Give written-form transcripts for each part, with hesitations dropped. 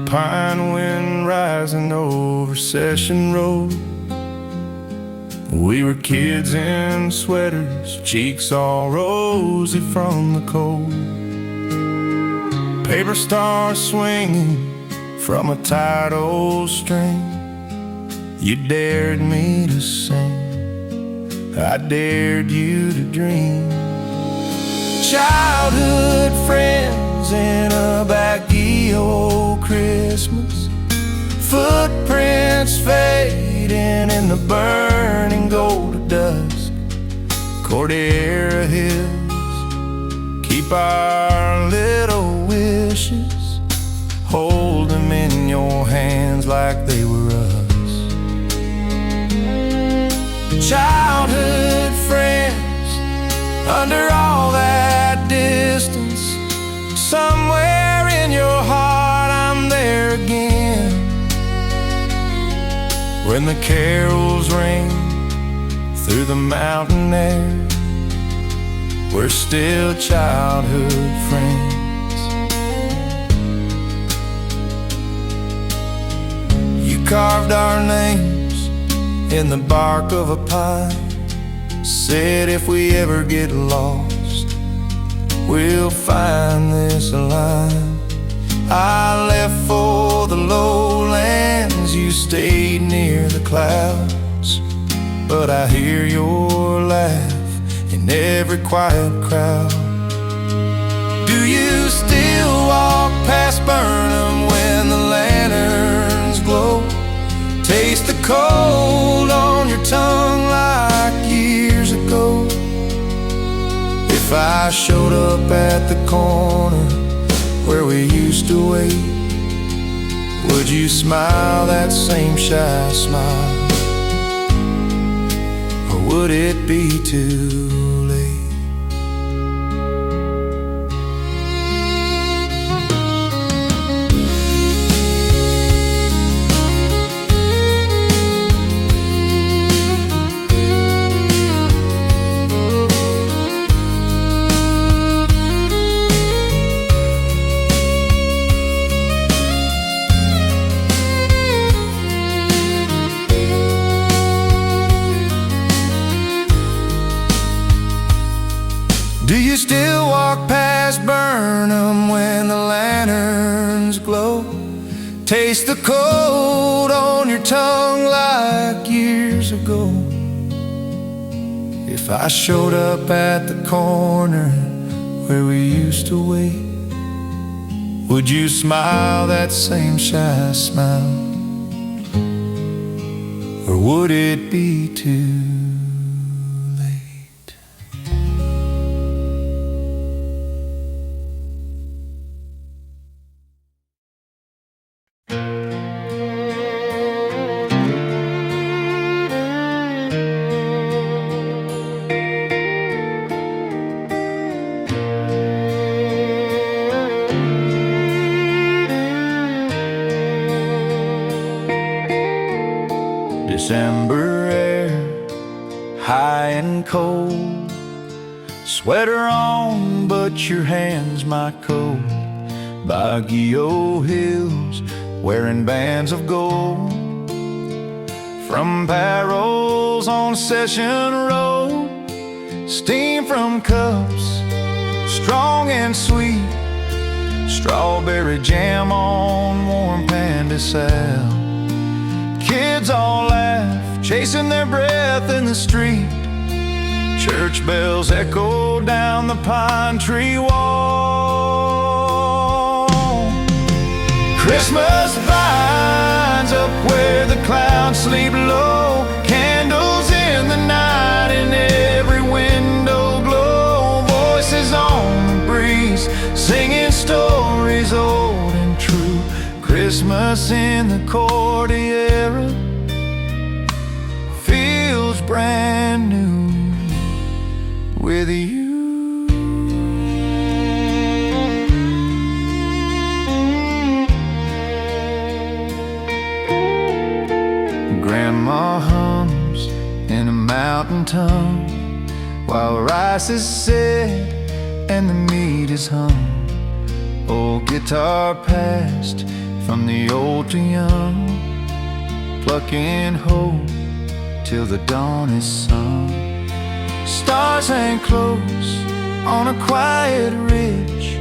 pine wind rising over Session Road. We were kids in sweaters, cheeks all rosy from the cold. Paper stars swinging from a tight old string. You dared me to sing, I dared you to dream. Childhood friends in a Baguio Christmas, footprints fading in the burning gold of dusk. Cordillera hills, keep our little wishes, hold them in your hands like they were us. Childhood friends, under all that distance, somewhere in your heart I'm there again. When the carols ring through the mountain air, we're still childhood friends. You carved our names in the bark of a pine, said if we ever get lost, we'll find this line. I left for the lowlands, you stayed near the clouds, but I hear your laugh in every quiet crowd. Do you still walk past Burnham when the lanterns glow? Taste the cold on your tongue like years ago. If I showed up at the corner where we used to wait, would you smile that same shy smile? Or would it be too late? Do you still walk past Burnham when the lanterns glow? Taste the cold on your tongue like years ago. If I showed up at the corner where we used to wait, would you smile that same shy smile? Or would it be too late? December air, high and cold, sweater on, but your hand's my coat. Baguio hills, wearing bands of gold, from barrels on Session Road. Steam from cups, strong and sweet, strawberry jam on warm panda sal. Kids all laugh, chasing their breath in the street. Church bells echo down the pine tree wall. Christmas vines up where the clouds sleep low, candles in the night in every window glow. Voices on the breeze, singing stories old and true. Christmas in the Cordillera feels brand new with you. Grandma hums in a mountain tongue while rice is set and the meat is hung. Old guitar past from the old to young, plucking hope till the dawn is sung. Stars hang close on a quiet ridge,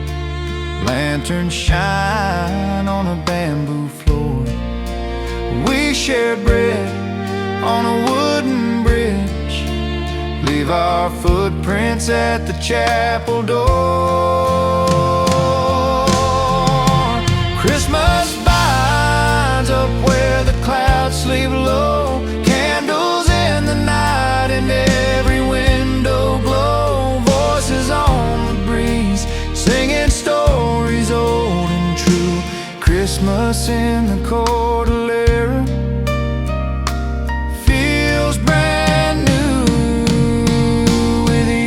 lanterns shine on a bamboo floor. We share bread on a wooden bridge, leave our footprints at the chapel door. Christmas binds up where the clouds sleep low, candles in the night and every window glow. Voices on the breeze singing stories old and true. Christmas in the Cordillera feels brand new with you.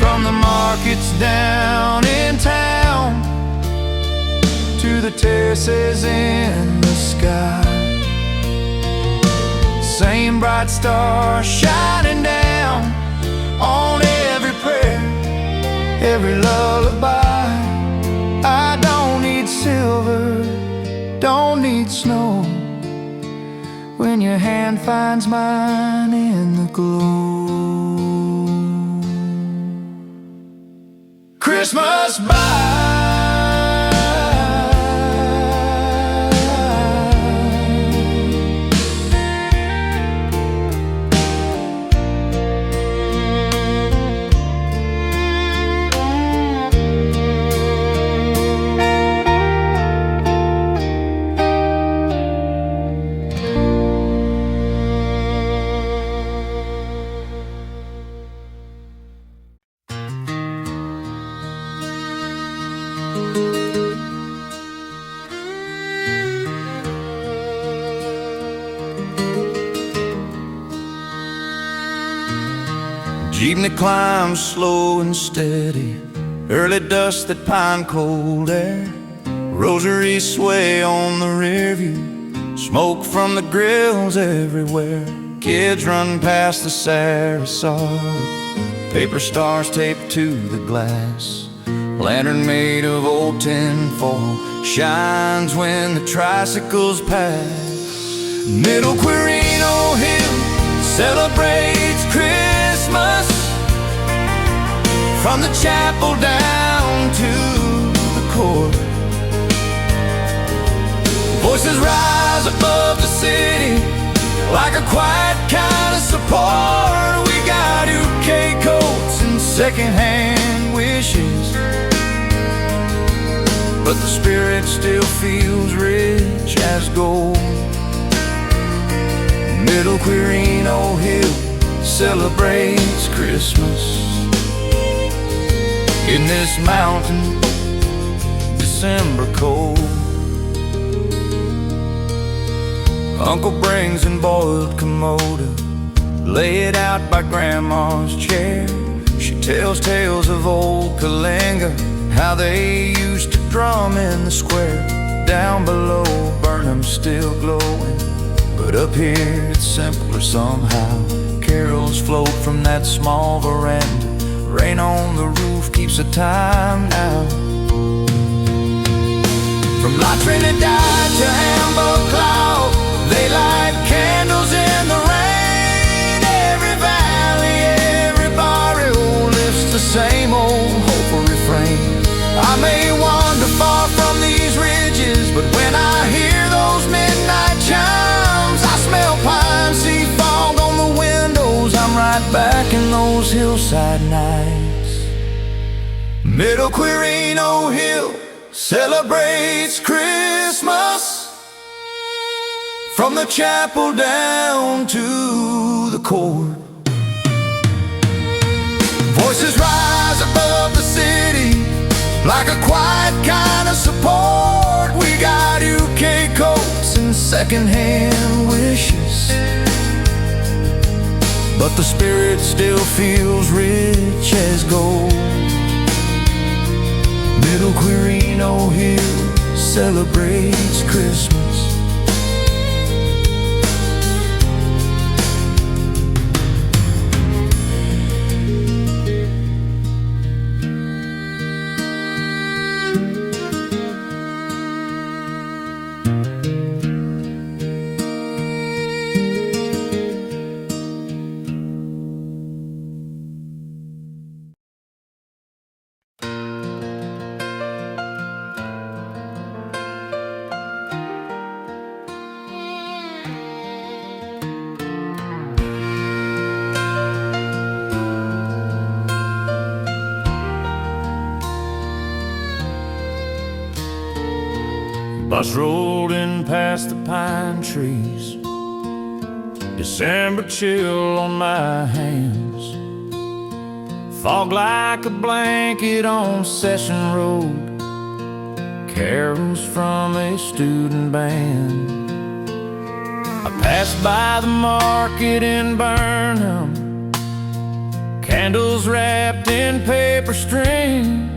From the markets down in town to the terraces in the sky, same bright star shining down on every prayer, every lullaby. I don't need silver, don't need snow, when your hand finds mine in the glow. Christmas by jeepney climbs slow and steady, early dusk that pine cold air. Rosaries sway on the rear view, smoke from the grills everywhere. Kids run past the Sarasota, paper stars taped to the glass. Lantern made of old tin foil shines when the tricycles pass. Middle Quirino Hill celebrates Christmas, from the chapel down to the court. Voices rise above the city like a quiet kind of support. We got UK coats and secondhand wishes, but the spirit still feels rich as gold. Middle Quirino Hill celebrates Christmas in this mountain December cold. Uncle brings in boiled Komodo, lay it out by Grandma's chair. She tells tales of old Kalinga, how they used to drum in the square. Down below, Burnham's still glowing, but up here it's simpler somehow. Carols float from that small veranda, rain on the roof keeps the time now. From La Trinidad to Hamburg Cloud, they light candles in the rain. Every valley, every barrio lifts the same old hopeful refrain. I may wander far from these ridges, but when I hear those midnight chimes, I smell pine, see fog on the windows. I'm right back in those hillside nights. Middle Quirino Hill celebrates Christmas, from the chapel down to the court. Voices rise above the city like a quiet kind of support. We got UK coats and secondhand wishes, but the spirit still feels rich as gold. Middle Quirino Hill celebrates Christmas. Bus rolled in past the pine trees, December chill on my hands, fog like a blanket on Session Road, carols from a student band. I passed by the market in Burnham, candles wrapped in paper string,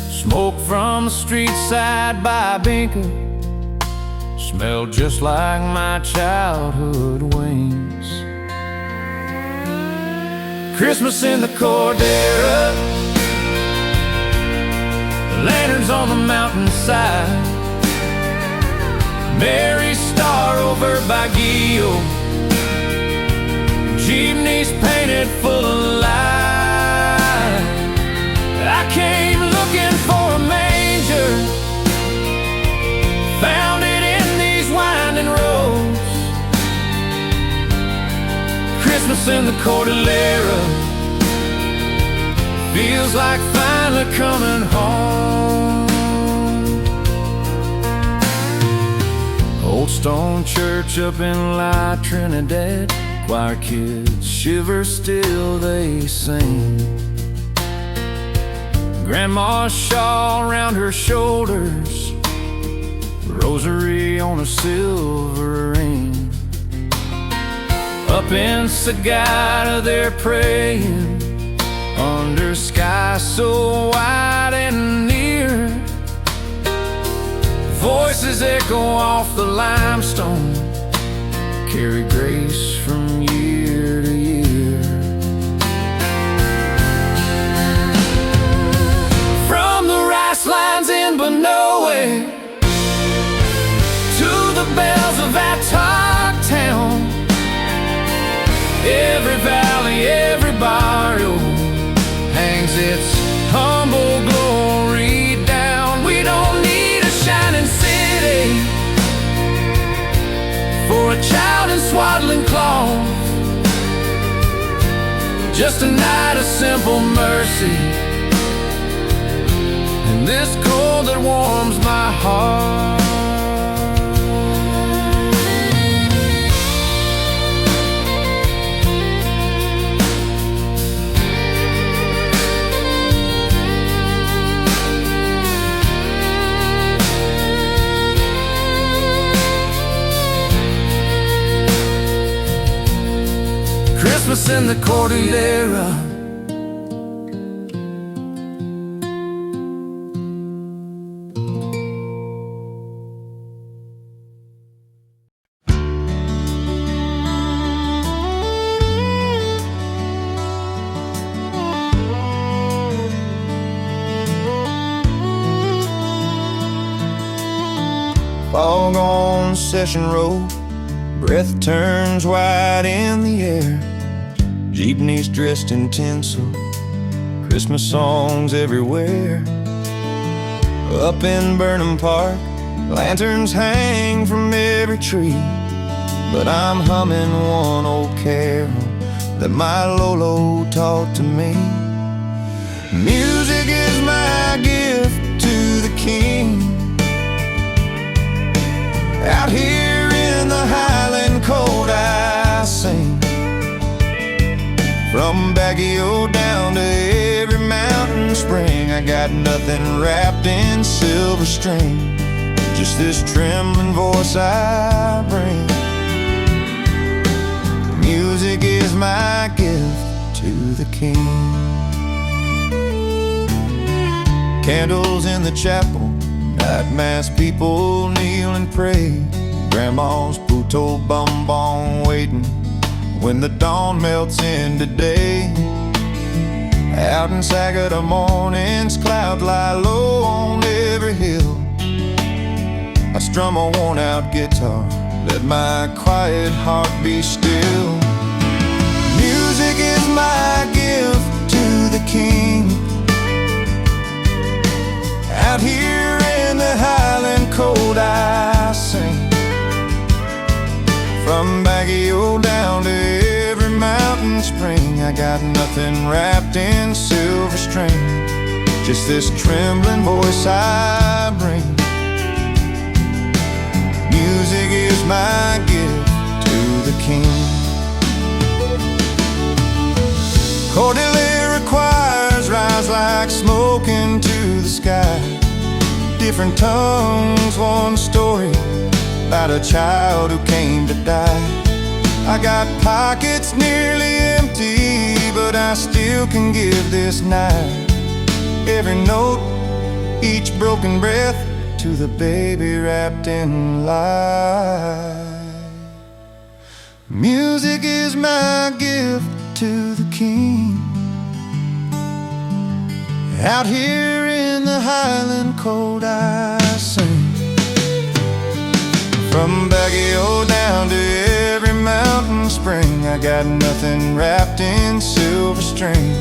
smoke from the street side by Binker smelled just like my childhood wings. Christmas in the Cordillera, lanterns on the mountainside, Mary Star over Baguio, jeepneys painted full of light. I came looking for a manger, found it in these winding roads. Christmas in the Cordillera feels like finally coming home. Old stone church up in La Trinidad, choir kids shiver still they sing. Grandma's shawl around her shoulders, rosary on a silver ring. Up in Sagada they're praying under sky so wide and near. Voices echo off the limestone, carry grace from year to year. From the rice lines in Benoe to the bells of Attock Town, every valley, every barrio hangs its humble glory down. We don't need a shining city for a child in swaddling cloth, just a night of simple mercy and this cold that warms my heart. Christmas in the Cordillera, fog on Session Road, breath turns white in the air. Jeepneys dressed in tinsel, Christmas songs everywhere. Up in Burnham Park, lanterns hang from every tree, but I'm humming one old carol that my Lolo taught to me. Music is my gift to the King. Out here in the highland cold I sing, from Baguio down to every mountain spring. I got nothing wrapped in silver string, just this trembling voice I bring. Music is my gift to the King. Candles in the chapel, night mass people kneel and pray. Grandma's puto bonbon waiting when the dawn melts into day. Out in Sagada mornings, clouds lie low on every hill. I strum a worn-out guitar, let my quiet heart be still. Music is my gift to the King. Out here in the highland cold I sing, from Baguio down to every mountain spring. I got nothing wrapped in silver string, just this trembling voice I bring. my gift to the King. Cordillera choirs rise like smoke into the sky. Different tongues, one story about a child who came to die. I got pockets nearly empty, but I still can give this night every note, each broken breath, to the baby wrapped in light. Music is my gift to the King. Out here in the highland cold I sing. From Baguio down to every mountain spring, I got nothing wrapped in silver string,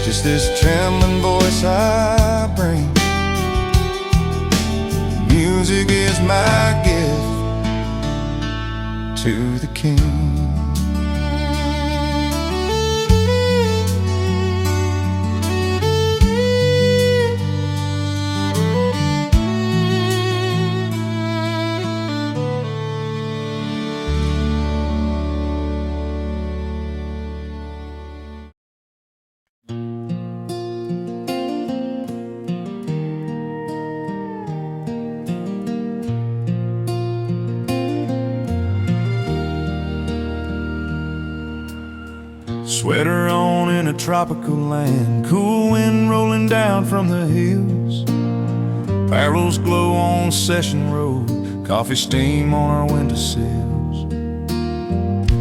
just this trembling voice I bring. Music is my gift to the King. Sweater on in a tropical land, cool wind rolling down from the hills. Barrels glow on Session Road, coffee steam on our windowsills.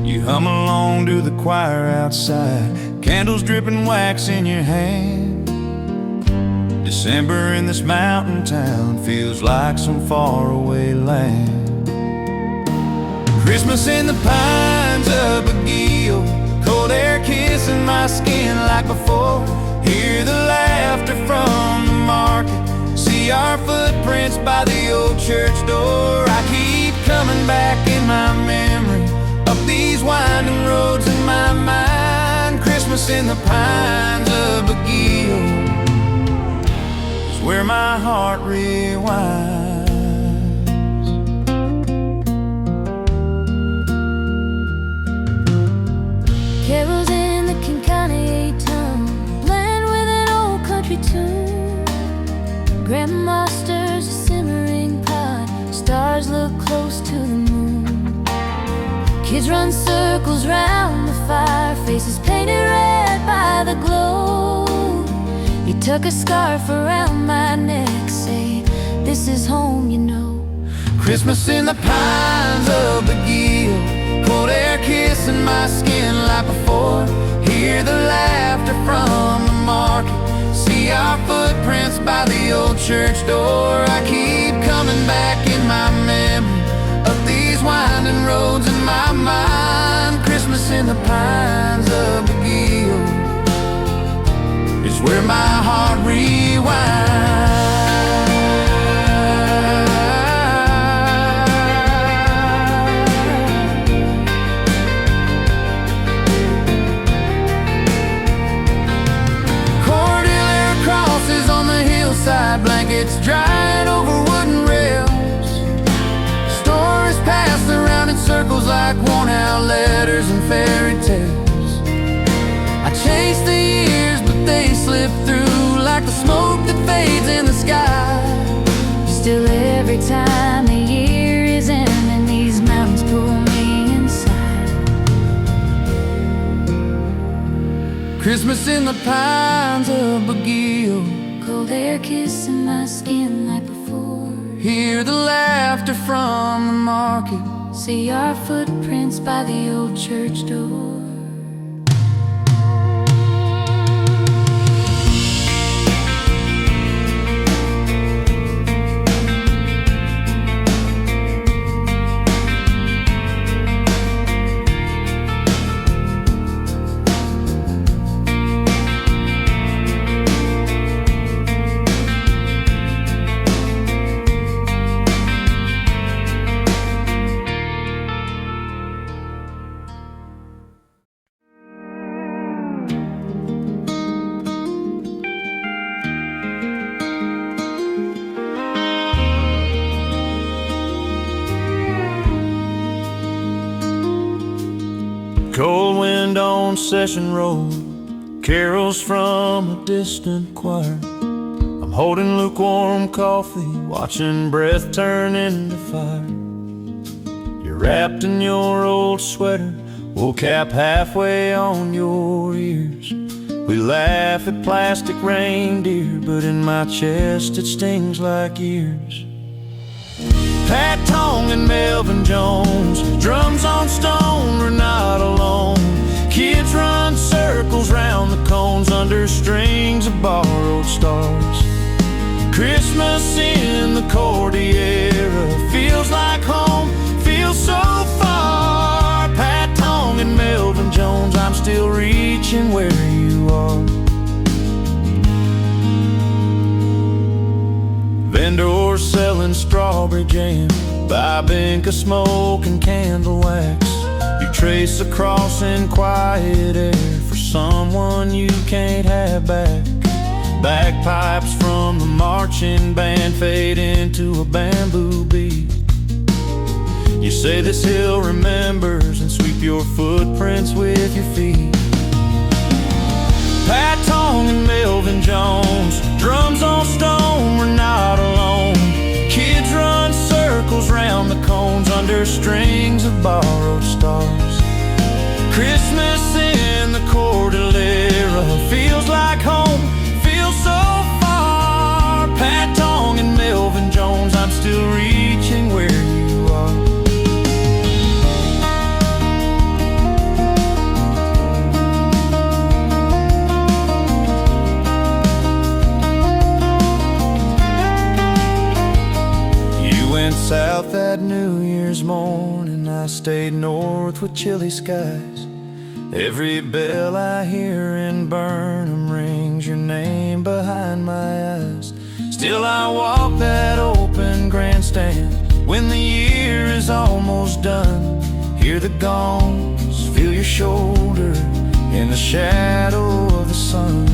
You hum along to the choir outside, candles dripping wax in your hand. December in this mountain town feels like some faraway land. Christmas in the pines of Baguio, cold air kissing my skin like before. Hear the laughter from the market, see our footprints by the old church door. I keep coming back in my memory, up these winding roads in my mind. Christmas in the pines of Baguio is where my heart rewinds. Carols in the XIII blend with an old country tune. Grandma stirs a simmering pot, stars look close to the moon. Kids run circles round the fire, faces painted red by the glow. You tuck a scarf around my neck, say, this is home, you know. Christmas in the pines of Baguio, cold air kissing my skin like before. Hear the laughter from the market, see our footprints by the old church door. I keep coming back in my memory, up these winding roads in my mind. Christmas in the pines of Baguio is where my heart rewinds. Blankets drying over wooden rails, stories passed around in circles like worn-out letters and fairy tales. I chase the years, but they slip through like the smoke that fades in the sky. Still, every time the year is ending, these mountains pull me inside. Christmas in the pines of Baguio, cold air kissing my skin like before. Hear the laughter from the market, see our footprints by the old church door. wind on Session Road, carols from a distant choir. I'm holding lukewarm coffee, watching breath turn into fire. You're wrapped in your old sweater, wool cap halfway on your ears. We laugh at plastic reindeer, but in my chest it stings like years. Pat Tong and Melvin Jones, drums on stone, we're not alone. Kids run circles round the cones under strings of borrowed stars. Christmas in the Cordillera feels like home, feels so far. Pat Tong and Melvin Jones, I'm still reaching where you are. Vendors selling strawberry jam, Babinka smoking candle wax. You trace a cross in quiet air for someone you can't have back. Bagpipes from the marching band fade into a bamboo beat. You say this hill remembers and sweep your footprints with your feet. Pat Tong and Melvin Jones, drums on stone, we're not alone. Kids run circles round the cones under strings of borrowed stars. Christmas in the Cordillera feels like home, feels so far. Pat Tong and Melvin Jones, I'm still reaching where you are. South that New Year's morning, I stayed north with chilly skies. Every bell I hear in Burnham rings your name behind my eyes. Still I walk that open grandstand when the year is almost done. Hear the gongs, feel your shoulder in the shadow of the sun.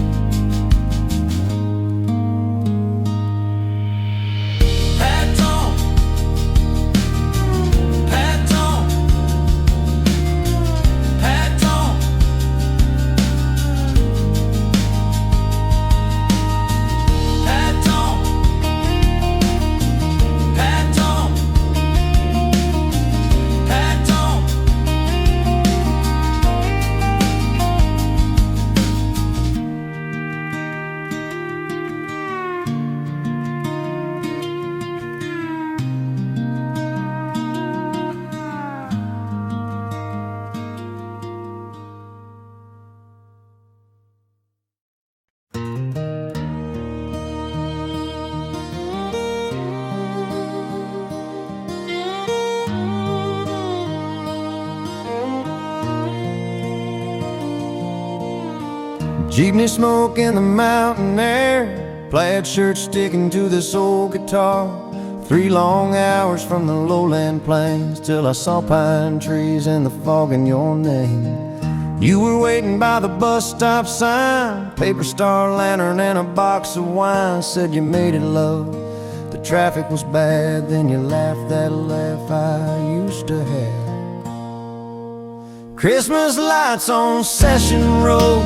Jeepney smoke in the mountain air, plaid shirt sticking to this old guitar. 3 long hours from the lowland plains till I saw pine trees and the fog in your name. You were waiting by the bus stop sign, paper star lantern and a box of wine. Said you made it, love, the traffic was bad. Then you laughed that laugh I used to have. Christmas lights on Session Road,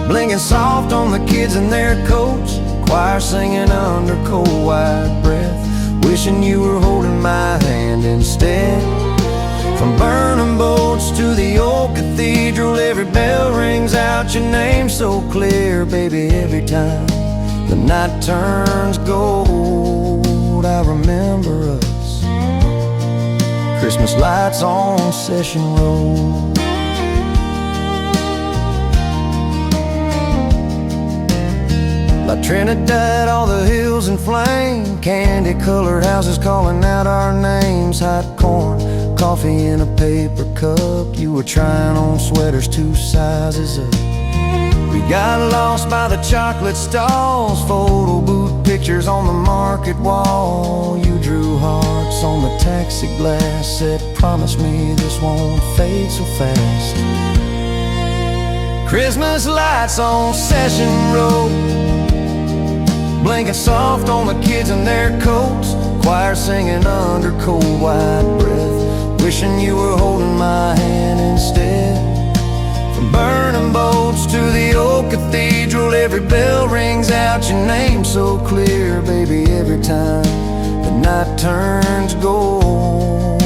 blinking soft on the kids in their coats. Choir singing under cold white breath, wishing you were holding my hand instead. From burning boats to the old cathedral, every bell rings out your name so clear. Baby, every time the night turns gold, I remember us. Christmas lights on Session Road. La Trinidad, all the hills in flame, candy-colored houses calling out our names. Hot corn, coffee in a paper cup, you were trying on sweaters 2 sizes up. We got lost by the chocolate stalls, photo booth pictures on the market wall. You drew hearts on the taxi glass, said promise me this won't fade so fast. Christmas lights on Session Road, blinking soft on the kids in their coats. Choir singing under cold white breath, wishing you were holding my hand instead. From burning boats to the old cathedral, every bell rings out your name so clear, baby, every time the night turns gold.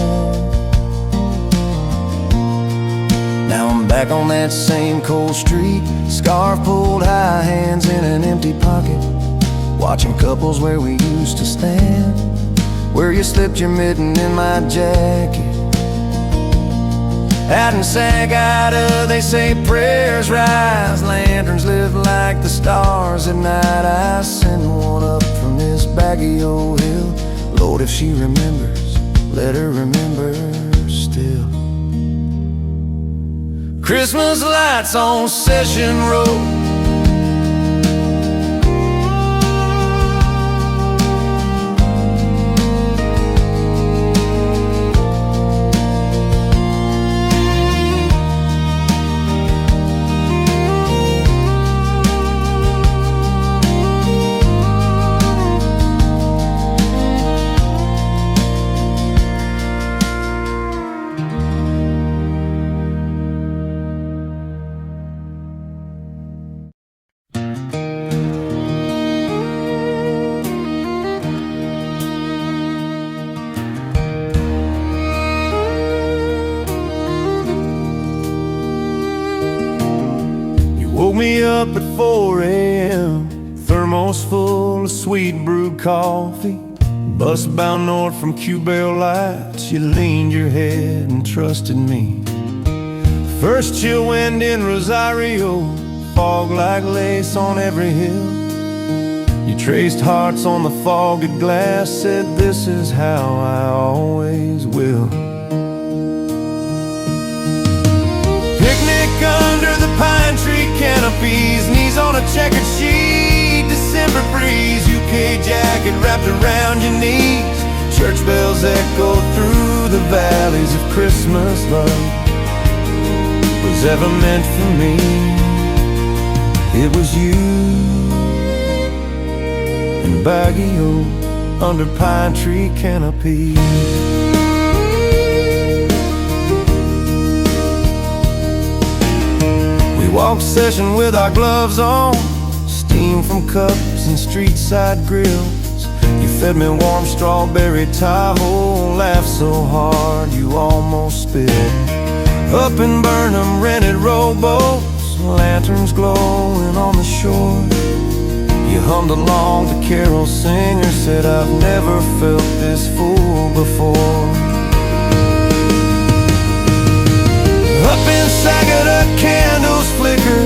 Now I'm back on that same cold street, scarf pulled high, hands in an empty pocket, watching couples where we used to stand, where you slipped your mitten in my jacket. Out in Sagada, they say prayers rise, lanterns live like the stars at night. I send one up from this Baguio hill. Lord, if she remembers, let her remember still. Christmas lights on Session Road, woke me up at 4 a.m., thermos full of sweet brewed coffee. Bus bound north from Q-Bell Lights, you leaned your head and trusted me. First chill wind in Rosario, fog like lace on every hill. You traced hearts on the fogged glass, said this is how I always will. Picnic under the pine tree canopies, knees on a checkered sheet, December breeze, UK jacket wrapped around your knees. Church bells echo through the valleys of Christmas love. Was ever meant for me, it was you in Baguio under pine tree canopies. Walked Session with our gloves on, steam from cups and street-side grills. You fed me warm strawberry Tahoe, laughed so hard you almost spit. Up in Burnham, rented rowboats, lanterns glowing on the shore. You hummed along to carol singers, said I've never felt this full before. Up in Sagada, candles flicker,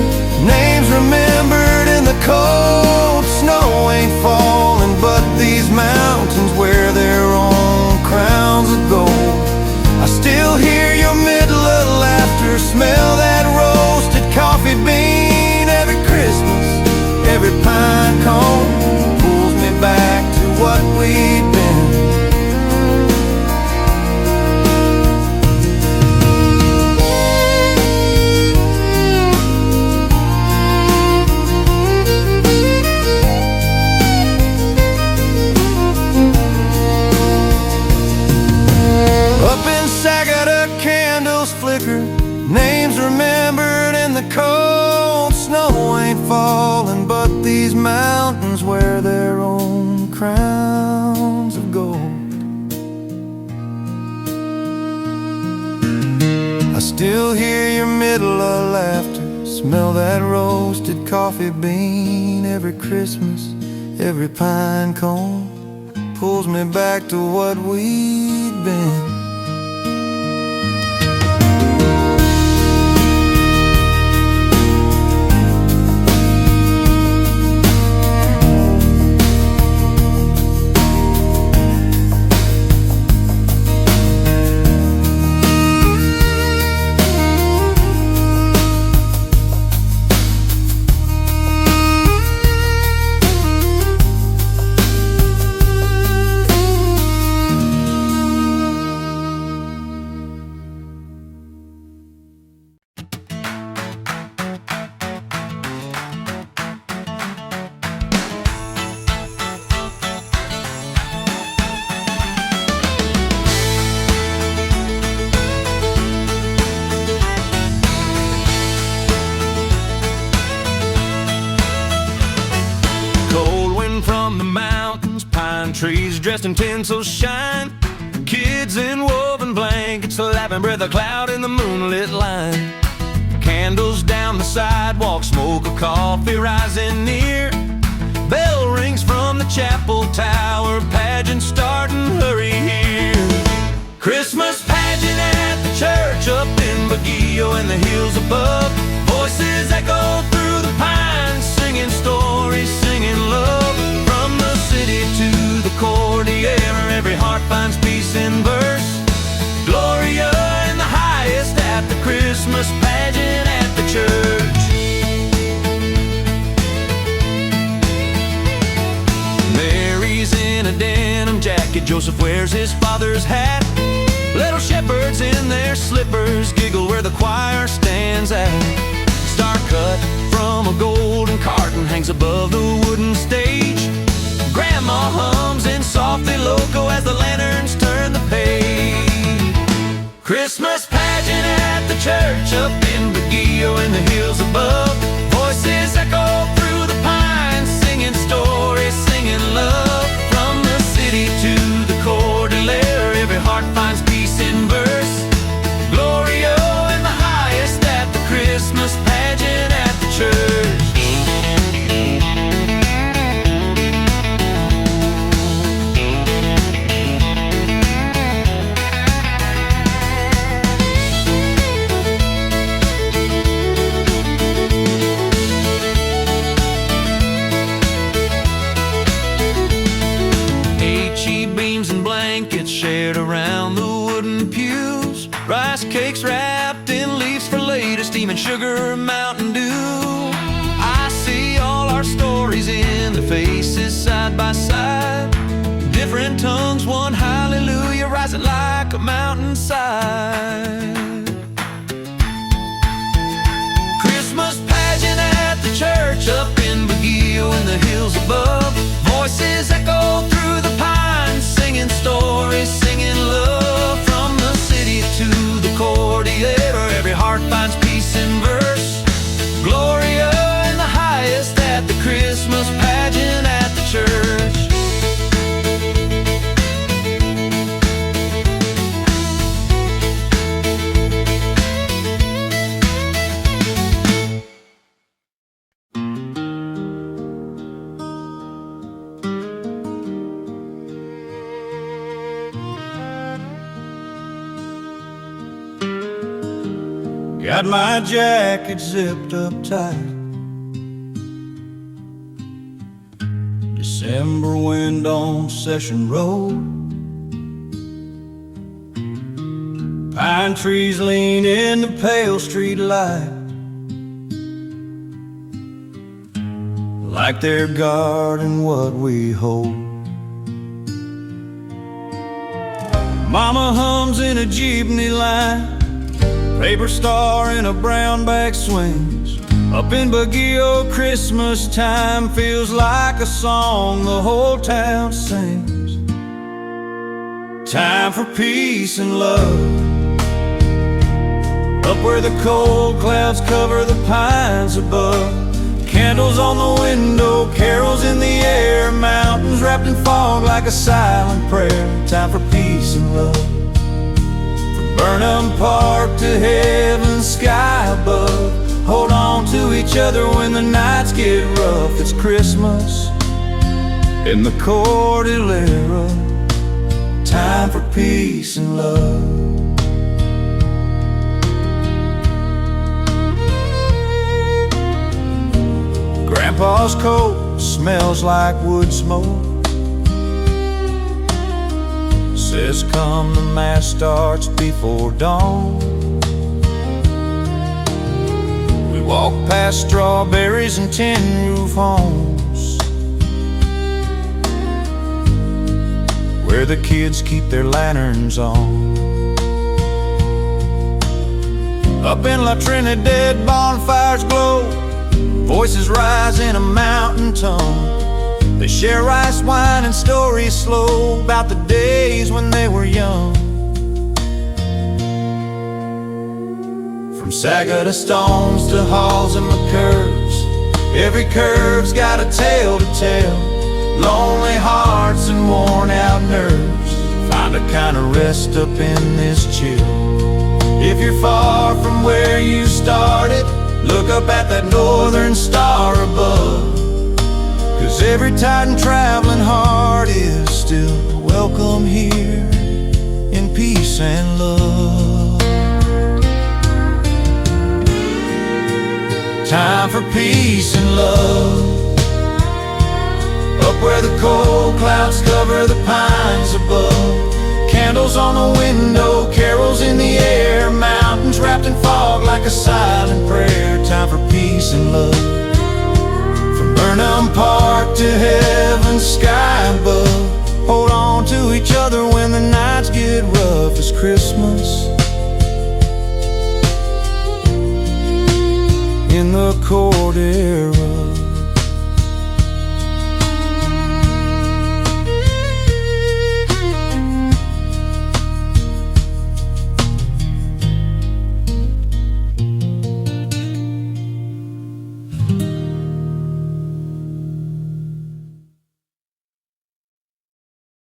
names remembered in the cold. Snow ain't falling, but these mountains wear their own crowns of gold. I still hear your middle of laughter, smell that roasted coffee bean. Every Christmas, every pine cone pulls me back to what we'd been. Names remembered in the cold. Snow ain't falling, but these mountains wear their own crowns of gold. I still hear your middle of laughter, smell that roasted coffee bean. Every Christmas, every pine cone pulls me back to what we'd been. trees dressed in tinsel shine. Kids in woven blankets, laughing breath a cloud in the moonlit line. Candles down the sidewalk, smoke of coffee rising near. Bell rings from the chapel tower, pageant starting, hurry here. Christmas pageant at the church up in Baguio and the hills above. Voices echo through the pines, singing stories, singing love. From the city to the Cordillera, every heart finds peace in verse. Gloria in the highest at the Christmas pageant at the church. Mary's in a denim jacket, Joseph wears his father's hat. Little shepherds in their slippers giggle where the choir stands at. Star cut from a golden carton hangs above the wooden stage. Grandma hums in softly loco as the lanterns turn the page. Christmas pageant at the church up in Baguio and the hills above. Voices echo through the pines, singing stories, singing love. From the city to the Cordillera, every heart finds peace in verse. Gloria in the highest at the Christmas pageant at the church. Shared around the wooden pews, rice cakes wrapped in leaves for later, steaming sugar Mountain Dew. I see all our stories in the faces side by side. Different tongues, one hallelujah rising like a mountainside. Christmas pageant at the church up in Baguio and the hills above. Voices echo through the pines, singing stories, singing love. From the city to the Cordillera, every heart finds peace in verse. Gloria in the highest at the Christmas pageant at the church. Got my jacket zipped up tight. December wind on Session Road. Pine trees lean in the pale street light, like they're guarding what we hold. Mama hums in a jeepney line, paper star in a brown bag swings. Up in Baguio, Christmas time feels like a song the whole town sings. Time for peace and love. Up where the cold clouds cover the pines above. Candles on the window, carols in the air. Mountains wrapped in fog like a silent prayer. Time for peace and love. Burnham Park to heaven's sky above. Hold on to each other when the nights get rough. It's Christmas in the Cordillera. Time for peace and love. Grandpa's coat smells like wood smoke. Says come the mass starts before dawn. We walk past strawberries and tin roof homes, where the kids keep their lanterns on. Up in La Trinidad, bonfires glow. Voices rise in a mountain tongue. They share rice, wine, and stories slow about the days when they were young. From Saga to Stones to Halls and McCurves, every curve's got a tale to tell. Lonely hearts and and worn out nerves, find a kind of rest up in this chill. If you're far from where you started, look up at that northern star above, 'cause every Titan traveling heart is still welcome here in peace and love. Time for peace and love, up where the cold clouds cover the pines above. Candles on the window, carols in the air, mountains wrapped in fog like a silent prayer. Time for peace and love, from Burnham Park to heaven's sky above. Hold on to each other when the nights get rough. It's Christmas in the Cordillera.